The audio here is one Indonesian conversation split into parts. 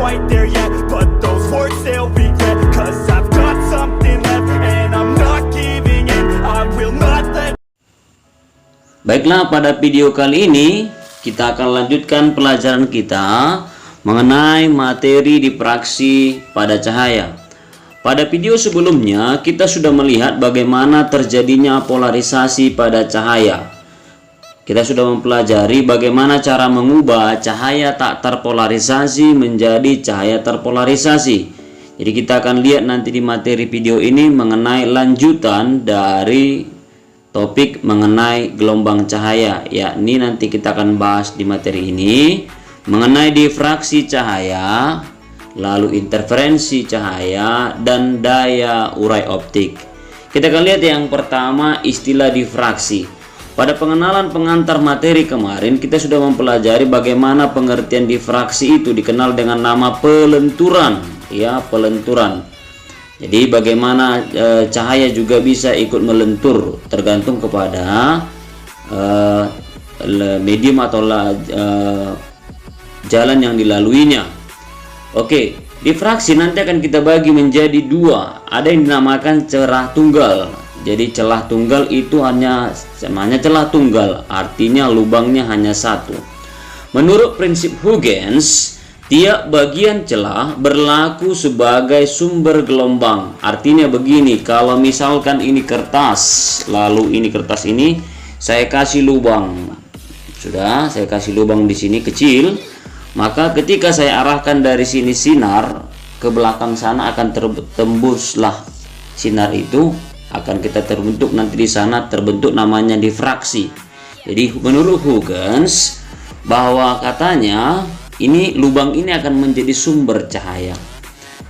quite there yet, but those words they'll regret. Cause I've got something left, and I'm not giving in. I will not let. Baiklah, pada video kali ini kita akan lanjutkan pelajaran kita mengenai materi diffraksi pada cahaya. Pada video sebelumnya kita sudah melihat bagaimana terjadinya polarisasi pada cahaya. Kita sudah mempelajari bagaimana cara mengubah cahaya tak terpolarisasi menjadi cahaya terpolarisasi. Jadi kita akan lihat nanti di materi video ini mengenai lanjutan dari topik mengenai gelombang cahaya, yakni nanti kita akan bahas di materi ini mengenai diffraksi cahaya, lalu interferensi cahaya, dan daya urai optik. Kita akan lihat yang pertama, istilah diffraksi. Pada pengenalan pengantar materi kemarin kita sudah mempelajari bagaimana pengertian diffraksi itu dikenal dengan nama pelenturan, ya, pelenturan. Jadi bagaimana cahaya juga bisa ikut melentur tergantung kepada medium atau jalan yang dilaluinya. Oke, diffraksi nanti akan kita bagi menjadi dua. Ada yang dinamakan celah tunggal. Jadi celah tunggal itu hanya celah tunggal, artinya lubangnya hanya satu. Menurut prinsip Huygens, tiap bagian celah berlaku sebagai sumber gelombang. Artinya begini, kalau misalkan ini kertas, lalu ini kertas ini, saya kasih lubang. Sudah, saya kasih lubang di sini kecil. Maka ketika saya arahkan dari sini sinar ke belakang sana akan tertembuslah sinar itu, akan kita terbentuk nanti di sana terbentuk namanya diffraksi. Jadi menurut Huygens bahwa katanya ini lubang ini akan menjadi sumber cahaya.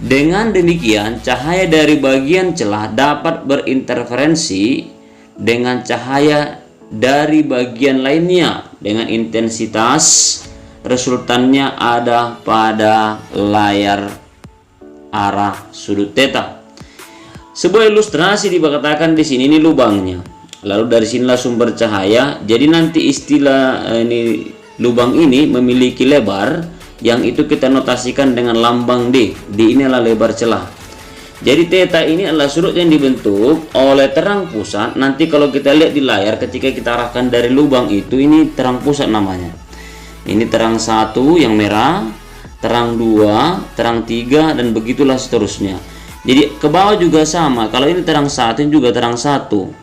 Dengan demikian cahaya dari bagian celah dapat berinterferensi dengan cahaya dari bagian lainnya dengan intensitas resultannya ada pada layar arah sudut theta. Sebuah ilustrasi dikatakan di sini, ini lubangnya. Lalu dari sinilah sumber cahaya. Jadi nanti istilah ini lubang ini memiliki lebar yang itu kita notasikan dengan lambang D. D ini adalah lebar celah. Jadi theta ini adalah sudut yang dibentuk oleh terang pusat. Nanti kalau kita lihat di layar ketika kita arahkan dari lubang itu, ini terang pusat namanya. Ini terang 1 yang merah, terang 2, terang 3, dan begitulah seterusnya. Jadi ke bawah juga sama. Kalau ini terang 1, ini juga terang 1.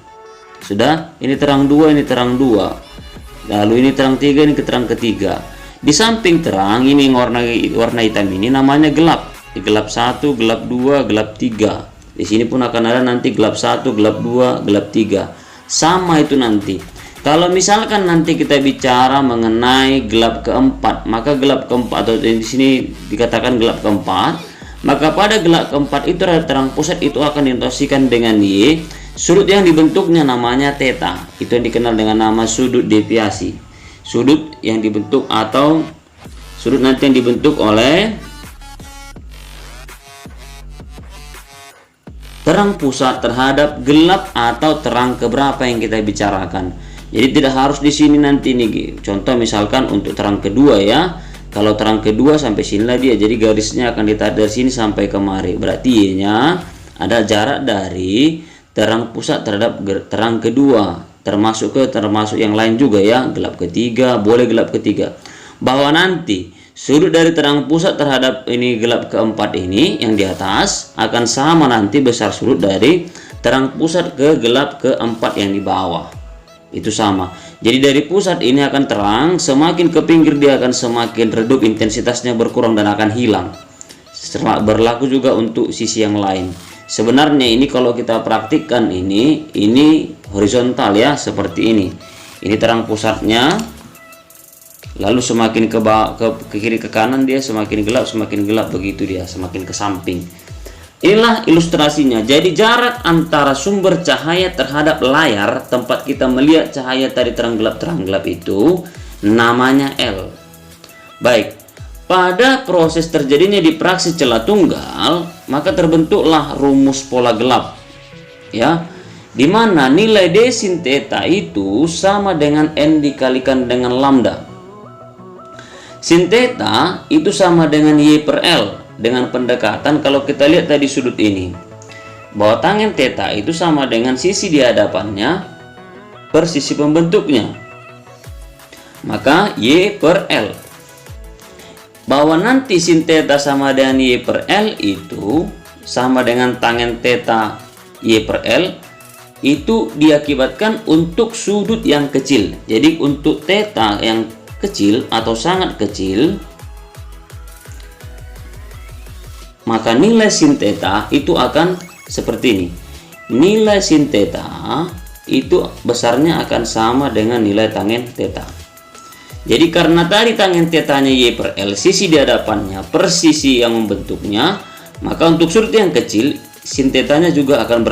Sudah, ini terang 2, ini terang 2. Lalu ini terang 3, ini terang ketiga. Di samping terang ini warna hitam ini namanya gelap. Gelap 1, gelap 2, gelap 3. Di sini pun akan ada nanti gelap 1, gelap 2, gelap 3. Sama itu nanti. Kalau misalkan nanti kita bicara mengenai gelap keempat, maka gelap keempat atau di sini dikatakan gelap keempat, maka pada gelap keempat itu terang pusat itu akan dinotasikan dengan Y. Sudut yang dibentuknya namanya theta. Itu yang dikenal dengan nama sudut deviasi. Sudut yang dibentuk atau sudut nanti yang dibentuk oleh terang pusat terhadap gelap atau terang keberapa yang kita bicarakan. Jadi tidak harus di sini nanti nih. Contoh misalkan untuk terang kedua ya. Kalau terang kedua sampai sinilah dia. Jadi garisnya akan ditarik dari sini sampai kemari. Berarti Y-nya ada jarak dari terang pusat terhadap terang kedua. Termasuk yang lain juga ya. Gelap ketiga, boleh gelap ketiga. Bahwa nanti sudut dari terang pusat terhadap ini gelap keempat ini yang di atas akan sama nanti besar sudut dari terang pusat ke gelap keempat yang di bawah. Itu sama. Jadi dari pusat ini akan terang, semakin ke pinggir dia akan semakin redup, intensitasnya berkurang dan akan hilang. Berlaku juga untuk sisi yang lain. Sebenarnya ini kalau kita praktikkan ini horizontal ya, seperti ini. Ini terang pusatnya. Lalu semakin ke kiri ke kanan dia semakin gelap begitu dia, semakin ke samping. Inilah ilustrasinya. Jadi jarak antara sumber cahaya terhadap layar tempat kita melihat cahaya tadi terang gelap itu namanya L. Baik, pada proses terjadinya diffraksi celah tunggal maka terbentuklah rumus pola gelap ya, di mana nilai D sin theta itu sama dengan N dikalikan dengan lambda. Sin theta itu sama dengan Y per L dengan pendekatan kalau kita lihat tadi sudut ini, bahwa tangen theta itu sama dengan sisi di hadapannya per sisi pembentuknya, maka Y per L. Bahwa nanti sin theta sama dengan Y per L itu sama dengan tangen theta Y per L itu diakibatkan untuk sudut yang kecil. Jadi untuk theta yang kecil atau sangat kecil, maka nilai sin theta itu akan seperti ini. Nilai sin theta itu besarnya akan sama dengan nilai tangen theta. Jadi karena tadi tangen theta-nya Y per L, sisi di hadapannya per sisi yang membentuknya, maka untuk sudut yang kecil sin theta-nya juga akan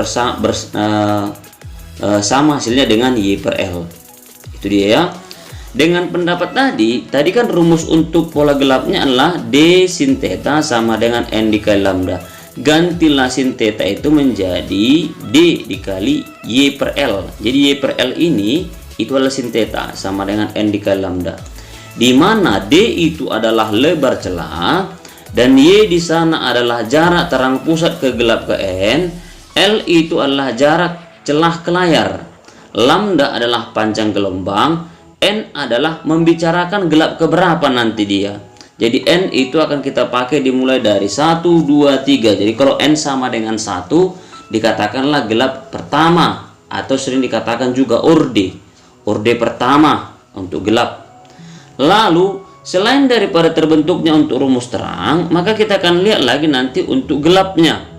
sama hasilnya dengan Y per L. Itu dia ya. Dengan pendapat tadi kan rumus untuk pola gelapnya adalah D sin theta sama dengan N dikali lambda. Gantilah sin theta itu menjadi D dikali Y per L. Jadi Y per L ini itu adalah sin theta sama dengan N dikali lambda, di mana D itu adalah lebar celah dan Y di sana adalah jarak terang pusat ke gelap ke N. L itu adalah jarak celah ke layar. Lambda adalah panjang gelombang. N adalah membicarakan gelap keberapa nanti dia. Jadi N itu akan kita pakai dimulai dari 1, 2, 3. Jadi kalau N sama dengan 1, dikatakanlah gelap pertama, atau sering dikatakan juga orde pertama untuk gelap. Lalu selain daripada terbentuknya untuk rumus terang, maka kita akan lihat lagi nanti untuk gelapnya.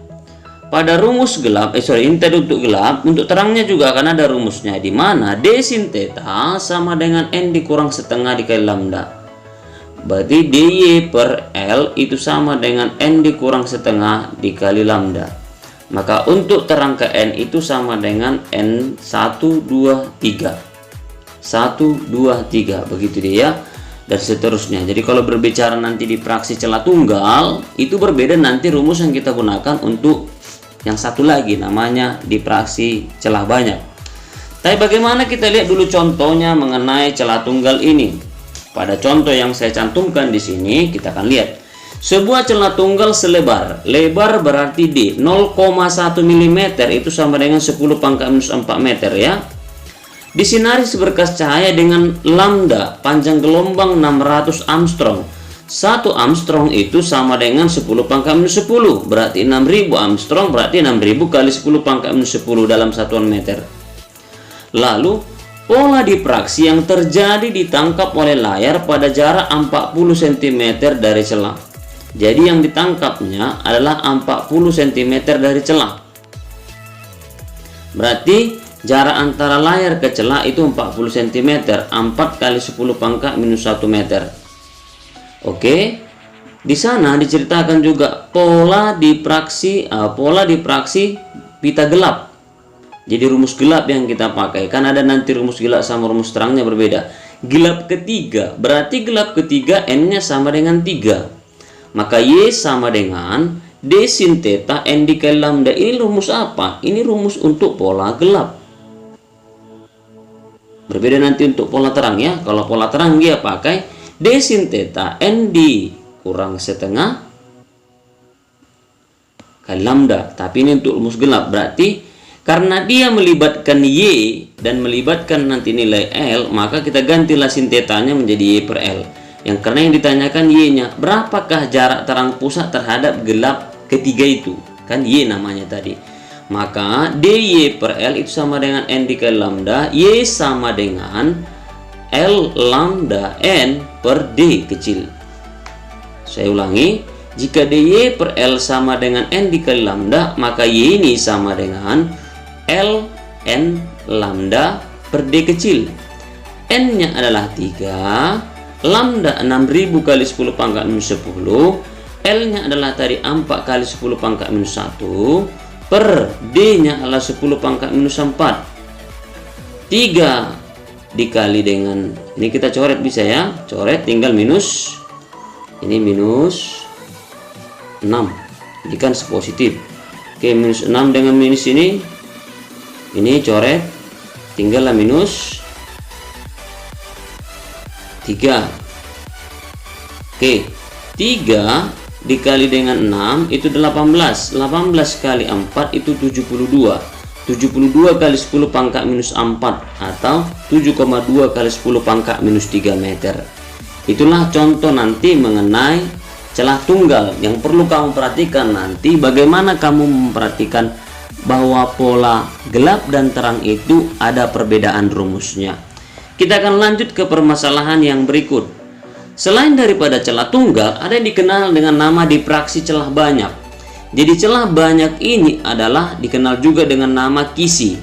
Pada rumus gelap, ini tadi untuk gelap, untuk terangnya juga akan ada rumusnya, di mana D sin theta sama dengan N dikurang setengah dikali lambda. Berarti DY per L itu sama dengan N dikurang setengah dikali lambda. Maka untuk terang ke N itu sama dengan N 1, 2, 3. 1, 2, 3, begitu dia, dan seterusnya. Jadi kalau berbicara nanti di fraksi celah tunggal, itu berbeda nanti rumus yang kita gunakan untuk yang satu lagi, namanya di fraksi celah banyak. Tapi bagaimana kita lihat dulu contohnya mengenai celah tunggal ini. Pada contoh yang saya cantumkan di sini, kita akan lihat sebuah celah tunggal selebar, lebar berarti D 0,1 mm itu sama dengan 10 pangkat minus 4 meter ya. Disinari seberkas cahaya dengan lambda panjang gelombang 600 Armstrong. 1 Armstrong itu sama dengan 10 pangkat minus 10, berarti 6000 Armstrong, berarti 6000 kali 10 pangkat minus 10 dalam satuan meter. Lalu pola difraksi yang terjadi ditangkap oleh layar pada jarak 40 cm dari celah. Jadi yang ditangkapnya adalah 40 cm dari celah. Berarti jarak antara layar ke celah itu 40 cm, 4 kali 10 pangkat minus 1 meter. Oke, di sana diceritakan juga pola difraksi pita gelap. Jadi rumus gelap yang kita pakai, kan ada nanti rumus gelap sama rumus terangnya berbeda. Gelap ketiga, berarti gelap ketiga N-nya sama dengan 3. Maka Y sama dengan D sin theta N dikali lambda. Ini rumus apa? Ini rumus untuk pola gelap. Berbeda nanti untuk pola terang ya. Kalau pola terang dia pakai D sin theta N dikurang setengah kali lambda. Tapi ini untuk rumus gelap, berarti karena dia melibatkan Y dan melibatkan nanti nilai L, maka kita gantilah sin theta-nya menjadi Y per L. Yang karena yang ditanyakan Y-nya, berapakah jarak terang pusat terhadap gelap ketiga itu? Kan Y namanya tadi. Maka DY per L itu sama dengan N dikali lambda. Y sama dengan L lambda N per D kecil. Saya ulangi, jika DY per L sama dengan N dikali lambda, maka Y ini sama dengan L N lambda per D kecil. N-nya adalah 3, lambda 6000 kali 10 pangkat minus 10, L-nya adalah tadi 4 kali 10 pangkat minus 1, per D-nya adalah 10 pangkat minus 4. 3 dikali dengan, ini kita coret bisa ya, coret tinggal minus, ini minus 6, ini kan positif. Oke, minus 6 dengan minus ini coret, tinggallah minus 3. Oke, 3 dikali dengan 6 itu 18. 18 kali 4 itu 72. 72 kali 10 pangkat minus 4 atau 7,2 kali 10 pangkat minus 3 meter. Itulah contoh nanti mengenai celah tunggal. Yang perlu kamu perhatikan nanti, bagaimana kamu memperhatikan bahwa pola gelap dan terang itu ada perbedaan rumusnya. Kita akan lanjut ke permasalahan yang berikut. Selain daripada celah tunggal, ada yang dikenal dengan nama difraksi celah banyak. Jadi celah banyak ini adalah dikenal juga dengan nama kisi.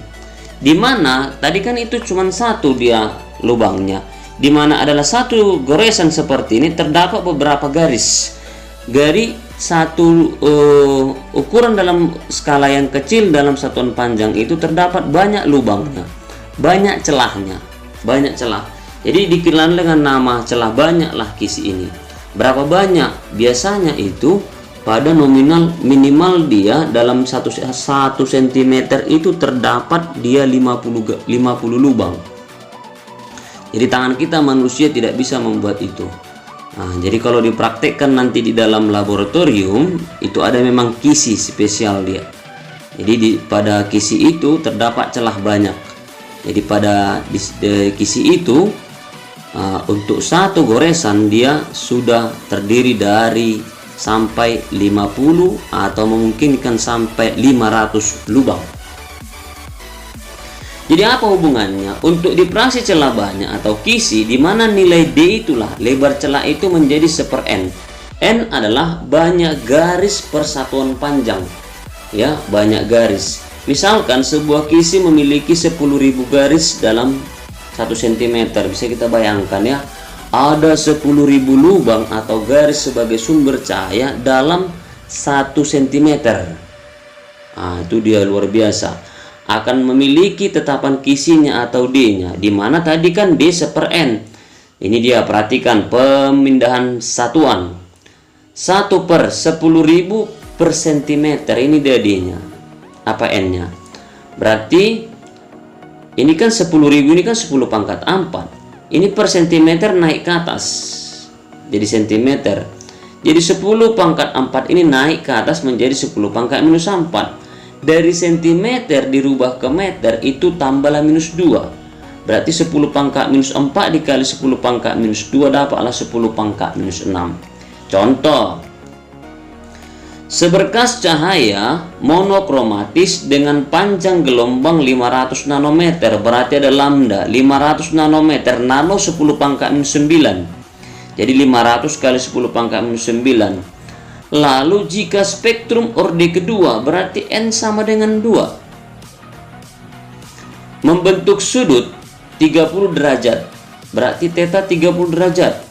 Dimana tadi kan itu cuma satu dia lubangnya, dimana adalah satu goresan seperti ini terdapat beberapa garis. Satu ukuran dalam skala yang kecil dalam satuan panjang itu terdapat banyak lubangnya, banyak celahnya, banyak celah. Jadi dikenal dengan nama celah banyak lah kisi ini. Berapa banyak? Biasanya itu pada nominal minimal dia dalam 1 cm itu terdapat dia 50 lubang. Jadi tangan kita manusia tidak bisa membuat itu. Nah, jadi kalau dipraktekkan nanti di dalam laboratorium itu ada memang kisi spesial dia. Jadi pada kisi itu terdapat celah banyak. Jadi pada kisi itu untuk satu goresan dia sudah terdiri dari sampai 50 atau memungkinkan sampai 500 lubang. Jadi apa hubungannya? Untuk difraksi celah banyak atau kisi, di mana nilai D itulah lebar celah itu menjadi 1/n. N adalah banyak garis persatuan panjang. Ya, banyak garis. Misalkan sebuah kisi memiliki 10.000 garis dalam 1 cm. Bisa kita bayangkan ya, ada 10.000 lubang atau garis sebagai sumber cahaya dalam 1 cm. Nah, itu dia luar biasa. Akan memiliki tetapan kisinya atau D-nya, dimana tadi kan D 1/n. Ini dia, perhatikan pemindahan satuan 1/10.000 per cm. Ini dia D-nya, apa N-nya. Berarti ini kan 10.000, ini kan 10 pangkat 4. Ini per cm naik ke atas jadi cm. Jadi 10 pangkat 4 ini naik ke atas menjadi 10 pangkat minus 4. Dari cm dirubah ke meter itu tambahlah minus 2. Berarti 10 pangkat minus 4 dikali 10 pangkat minus 2 dapatlah 10 pangkat minus 6. Contoh, seberkas cahaya monokromatis dengan panjang gelombang 500 nanometer, berarti ada lambda 500 nanometer, nano 10 pangkat minus 9. Jadi 500 kali 10 pangkat minus 9. Lalu jika spektrum orde kedua, berarti N sama dengan 2. Membentuk sudut 30 derajat, berarti theta 30 derajat.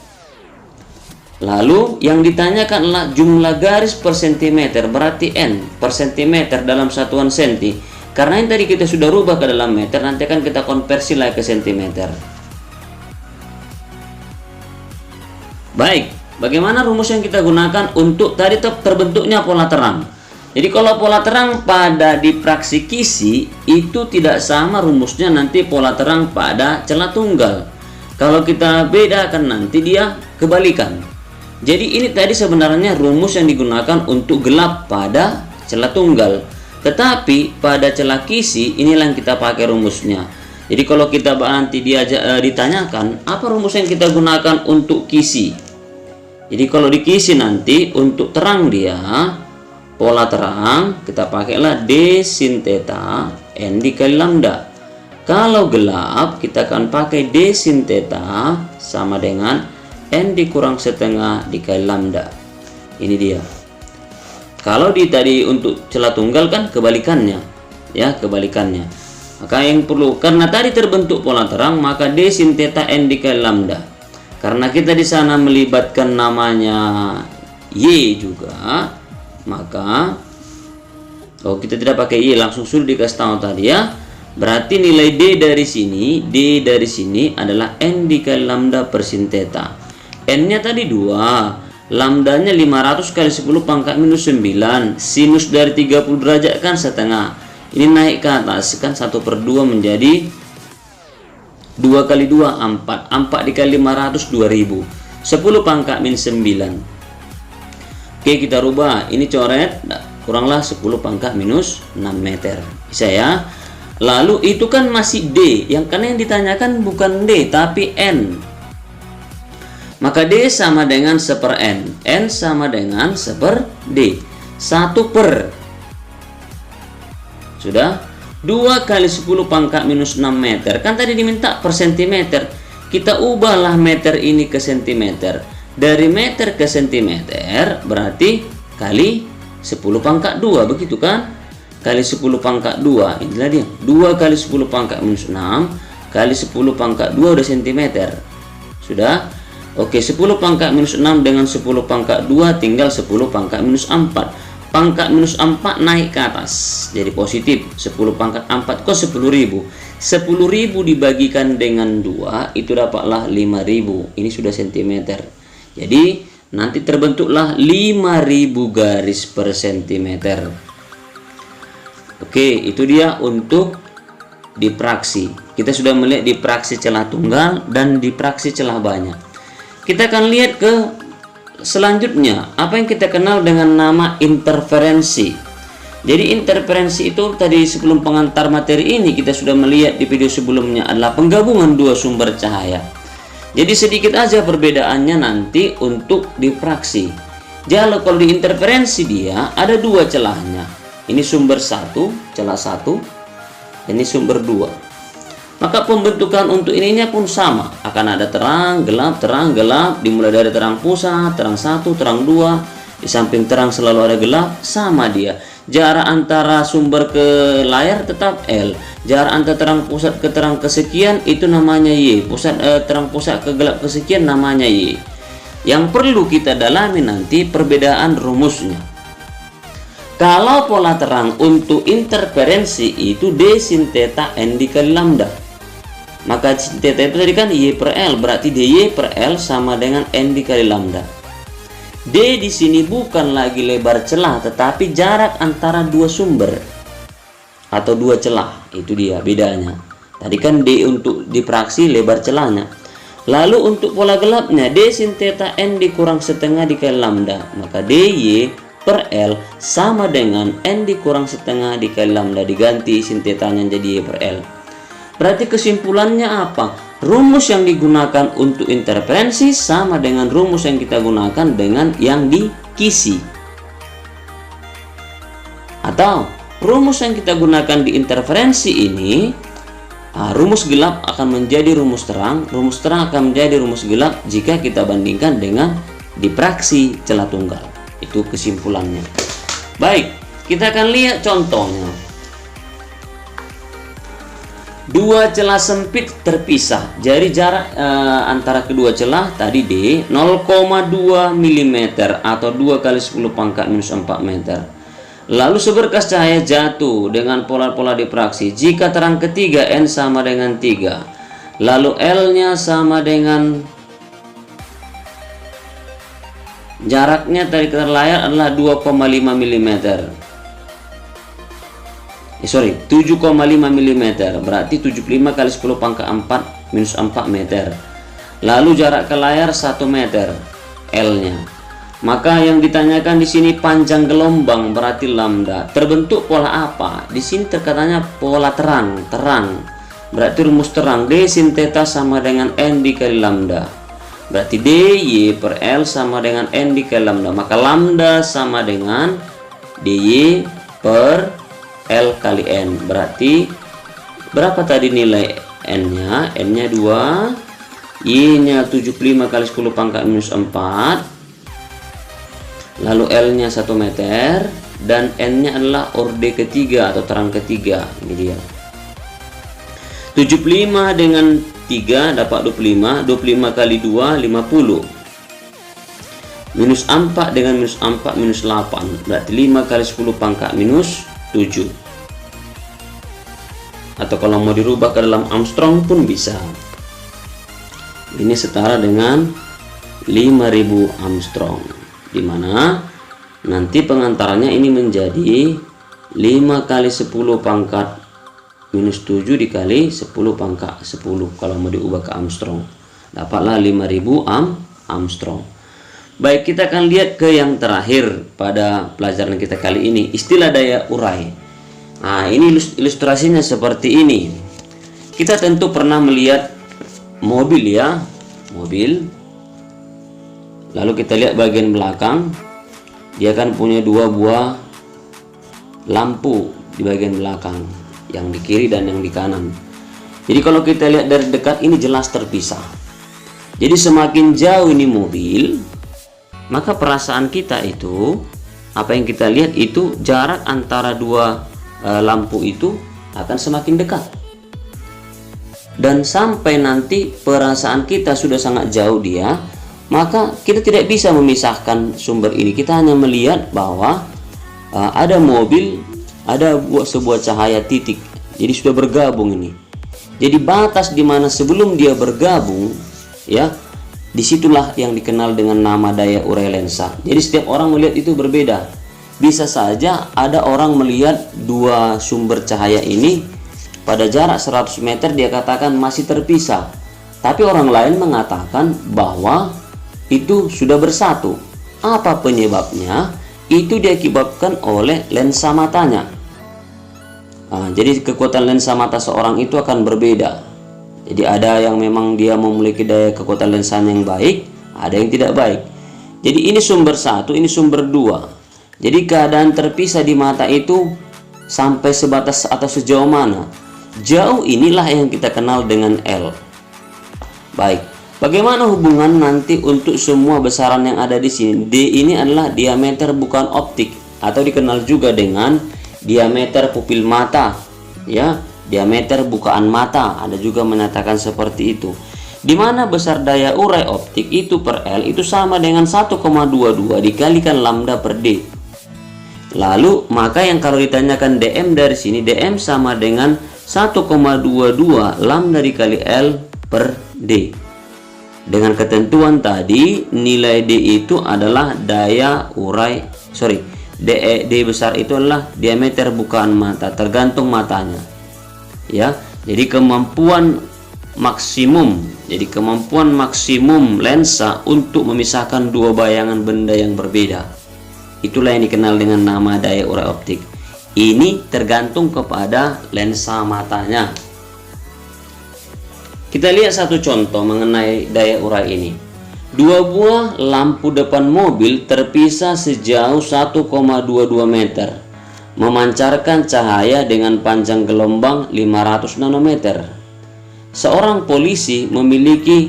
Lalu yang ditanyakan adalah jumlah garis per cm, berarti N per cm dalam satuan senti. Karena yang tadi kita sudah rubah ke dalam meter, nanti akan kita konversi lagi ke cm. Baik. Bagaimana rumus yang kita gunakan untuk tadi terbentuknya pola terang? Jadi kalau pola terang pada difraksi kisi itu tidak sama rumusnya nanti pola terang pada celah tunggal. Kalau kita bedakan nanti dia kebalikan. Jadi ini tadi sebenarnya rumus yang digunakan untuk gelap pada celah tunggal. Tetapi pada celah kisi inilah yang kita pakai rumusnya. Jadi kalau kita nanti ditanyakan apa rumus yang kita gunakan untuk kisi? Jadi kalau di kisi nanti untuk terang dia pola terang kita pakailah D sin theta N dikali lambda. Kalau gelap kita akan pakai D sin theta sama dengan N dikurang setengah dikali lambda. Ini dia. Kalau tadi untuk celah tunggal kan kebalikannya, ya kebalikannya. Maka yang perlu, karena tadi terbentuk pola terang, maka D sin theta N dikali lambda. Karena kita di sana melibatkan namanya Y juga, maka kita tidak pakai Y, langsung sudah dikasih tahu tadi ya. Berarti nilai D dari sini adalah N dikali lambda per sin theta. N-nya tadi 2, lambdanya 500 kali 10 pangkat minus 9. Sinus dari 30 derajat kan setengah. Ini naik ke atas kan 1/2 menjadi 2 kali 2 4. 4 dikali 500 2000. 10 pangkat min 9. Oke, kita rubah. Ini coret, kuranglah 10 pangkat minus 6 meter. Bisa ya? Lalu itu kan masih D. Karena yang ditanyakan bukan D, tapi N. Maka D sama dengan 1/N. N sama dengan 1/D. 1 per. Sudah? 2 kali 10 pangkat minus 6 meter. Kan tadi diminta per sentimeter. Kita ubahlah meter ini ke sentimeter. Dari meter ke sentimeter berarti kali 10 pangkat 2. Begitu kan? Kali 10 pangkat 2. Inilah dia. 2 kali 10 pangkat minus 6. Kali 10 pangkat 2 udah sentimeter. Sudah? Oke, 10 pangkat minus 6 dengan 10 pangkat 2 tinggal 10 pangkat minus 4. Pangkat minus 4 naik ke atas jadi positif. 10 pangkat 4 kok 10.000. 10.000 dibagikan dengan 2 itu dapatlah 5.000. Ini sudah sentimeter. Jadi nanti terbentuklah 5.000 garis per sentimeter. Oke, itu dia untuk dipraksi. Kita sudah melihat dipraksi celah tunggal dan dipraksi celah banyak. Kita akan lihat ke selanjutnya, apa yang kita kenal dengan nama interferensi. Jadi interferensi itu tadi sebelum pengantar materi ini kita sudah melihat di video sebelumnya adalah penggabungan dua sumber cahaya. Jadi sedikit aja perbedaannya nanti untuk difraksi. Jadi kalau di interferensi dia ada dua celahnya. Ini sumber 1, celah 1. Ini sumber 2. Maka pembentukan untuk ininya pun sama, akan ada terang, gelap, dimulai dari terang pusat, terang 1, terang 2, di samping terang selalu ada gelap, sama dia. Jarak antara sumber ke layar tetap L. Jarak antara terang pusat ke terang kesekian itu namanya Y. Terang pusat ke gelap kesekian namanya Y. Yang perlu kita dalami nanti perbedaan rumusnya. Kalau pola terang untuk interferensi itu D sin theta N dikali lambda. Maka sin theta itu tadi kan Y per L, berarti DY per L sama dengan N dikali lambda. D di sini bukan lagi lebar celah, tetapi jarak antara dua sumber atau dua celah. Itu dia bedanya. Tadi kan D untuk difraksi lebar celahnya. Lalu untuk pola gelapnya D sin theta N dikurang setengah dikali lambda. Maka DY per L sama dengan N dikurang setengah dikali lambda, diganti sin tetanya jadi Y per L. Berarti kesimpulannya apa? Rumus yang digunakan untuk interferensi sama dengan rumus yang kita gunakan dengan yang di kisi. Atau rumus yang kita gunakan di interferensi ini, rumus gelap akan menjadi rumus terang akan menjadi rumus gelap jika kita bandingkan dengan difraksi celah tunggal. Itu kesimpulannya. Baik, kita akan lihat contohnya. Dua celah sempit terpisah. Jadi jarak antara kedua celah tadi D 0,2 mm atau 2 kali 10 pangkat minus 4 meter. Lalu seberkas cahaya jatuh dengan pola-pola difraksi. Jika terang ketiga N sama dengan 3, lalu L-nya sama dengan jaraknya dari ke layar adalah 2,5 mm. 7,5 mm, berarti 75 kali 10 pangkat 4 minus 4 meter. Lalu jarak ke layar 1 meter L-nya. Maka yang ditanyakan di sini panjang gelombang berarti lambda. Terbentuk pola apa? Di sini terkatanya pola terang. Berarti rumus terang D sin theta sama dengan N dikali lambda. Berarti DY per L sama dengan N dikali lambda. Maka lambda sama dengan DY per L kali N. Berarti berapa tadi nilai N-nya? N-nya 2, Y-nya 75 kali 10 pangkat minus 4, lalu L-nya 1 meter, dan N-nya adalah orde ketiga atau terang ketiga. Ini dia. 75 dengan 3 dapat 25, 25 kali 2 50. Minus 4 dengan minus 4 minus 8, berarti 5 kali 10 pangkat minus 7. Atau kalau mau dirubah ke dalam Armstrong pun bisa. Ini setara dengan 5000 Armstrong, dimana nanti pengantarannya ini menjadi 5 kali 10 pangkat minus 7 dikali 10 pangkat 10 kalau mau diubah ke Armstrong, dapatlah 5000 Armstrong. Baik, kita akan lihat ke yang terakhir pada pelajaran kita kali ini, istilah daya urai. Nah, ini ilustrasinya seperti ini. Kita tentu pernah melihat mobil ya, mobil. Lalu kita lihat bagian belakang, dia kan punya dua buah lampu di bagian belakang, yang di kiri dan yang di kanan. Jadi kalau kita lihat dari dekat ini jelas terpisah. Jadi semakin jauh ini mobil, maka perasaan kita itu, apa yang kita lihat itu jarak antara dua lampu itu akan semakin dekat. Dan sampai nanti perasaan kita sudah sangat jauh dia, maka kita tidak bisa memisahkan sumber ini. Kita hanya melihat bahwa ada mobil, ada sebuah cahaya titik. Jadi sudah bergabung ini. Jadi batas di mana sebelum dia bergabung, ya, disitulah yang dikenal dengan nama daya urai lensa. Jadi setiap orang melihat itu berbeda. Bisa saja ada orang melihat dua sumber cahaya ini pada jarak 100 meter dia katakan masih terpisah. Tapi orang lain mengatakan bahwa itu sudah bersatu. Apa penyebabnya? Itu diakibatkan oleh lensa matanya. Jadi kekuatan lensa mata seorang itu akan berbeda. Jadi ada yang memang dia memiliki daya kekuatan lensanya yang baik, ada yang tidak baik. Jadi ini sumber satu, ini sumber dua. Jadi keadaan terpisah di mata itu sampai sebatas atau sejauh mana? Jauh inilah yang kita kenal dengan L. Baik, bagaimana hubungan nanti untuk semua besaran yang ada di sini? D ini adalah diameter bukan optik atau dikenal juga dengan diameter pupil mata, ya, diameter bukaan mata, ada juga menyatakan seperti itu. Di mana besar daya urai optik itu per L itu sama dengan 1,22 dikalikan lambda per D. Lalu maka yang kalau ditanyakan DM dari sini, DM sama dengan 1,22 lambda dikali L per D. Dengan ketentuan tadi, nilai D itu adalah daya urai, D besar itu adalah diameter bukaan mata, tergantung matanya. Ya, jadi kemampuan maksimum lensa untuk memisahkan dua bayangan benda yang berbeda. Itulah yang dikenal dengan nama daya urai optik. Ini tergantung kepada lensa matanya. Kita lihat satu contoh mengenai daya urai ini. Dua buah lampu depan mobil terpisah sejauh 1,22 meter, memancarkan cahaya dengan panjang gelombang 500 nanometer. Seorang polisi memiliki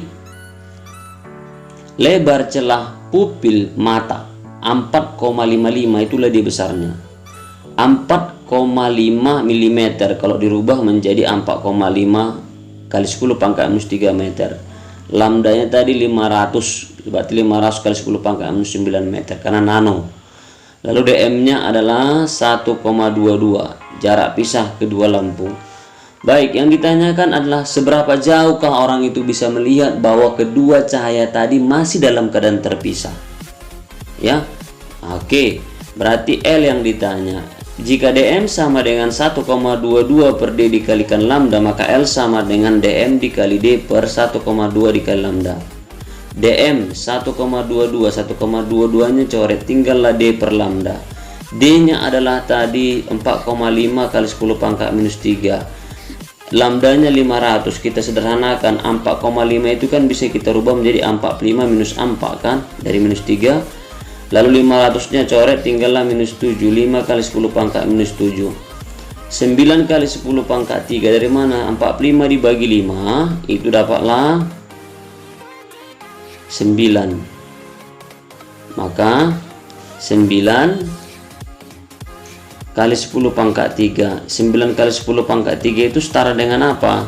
lebar celah pupil mata 4,55, itulah dia besarnya. 4,5 mm kalau dirubah menjadi 4,5 kali 10 pangkat minus 3 meter. Lambdanya tadi 500, berarti 500 kali 10 pangkat minus 9 meter karena nano. Lalu DM-nya adalah 1,22, jarak pisah kedua lampu. Baik, yang ditanyakan adalah seberapa jauhkah orang itu bisa melihat bahwa kedua cahaya tadi masih dalam keadaan terpisah. Ya, oke, berarti L yang ditanya. Jika DM sama dengan 1,22 per D dikalikan lambda, maka L sama dengan DM dikali D per 1,2 dikali lambda. DM 1,22, 1,22 nya coret, tinggallah D per lambda. D nya adalah tadi 4,5 kali 10 pangkat minus 3. Lambdanya 500, kita sederhanakan. 4,5 itu kan bisa kita rubah menjadi 45 minus 4 kan, dari minus 3. Lalu 500 nya coret, tinggallah minus 7. 5 kali 10 pangkat minus 7. 9 kali 10 pangkat 3 dari mana? 45 dibagi 5 itu dapatlah 9. Maka 9 kali 10 pangkat 3. 9 kali 10 pangkat 3 itu setara dengan apa?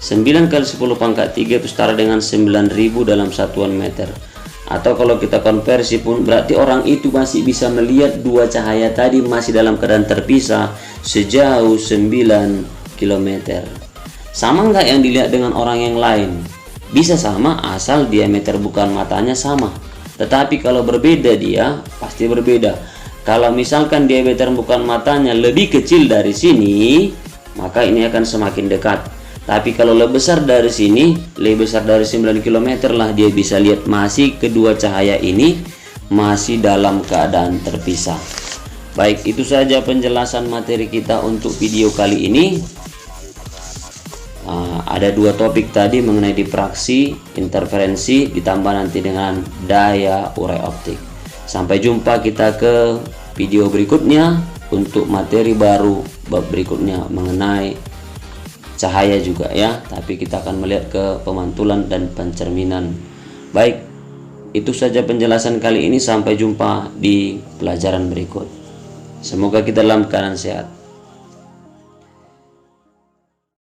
9 kali 10 pangkat 3 itu setara dengan 9000 dalam satuan meter. Atau kalau kita konversi pun berarti orang itu masih bisa melihat dua cahaya tadi masih dalam keadaan terpisah sejauh 9 km. Sama nggak yang dilihat dengan orang yang lain? Bisa sama asal diameter bukan matanya sama. Tetapi kalau berbeda dia pasti berbeda. Kalau misalkan diameter bukan matanya lebih kecil dari sini, maka ini akan semakin dekat. Tapi kalau lebih besar dari sini, lebih besar dari 9 km lah, dia bisa lihat masih kedua cahaya ini masih dalam keadaan terpisah. Baik, itu saja penjelasan materi kita untuk video kali ini. Ada dua topik tadi mengenai difraksi, interferensi, ditambah nanti dengan daya urai optik. Sampai jumpa kita ke video berikutnya untuk materi baru bab berikutnya mengenai cahaya juga ya, tapi kita akan melihat ke pemantulan dan pencerminan. Baik, itu saja penjelasan kali ini. Sampai jumpa di pelajaran berikut. Semoga kita dalam keadaan sehat.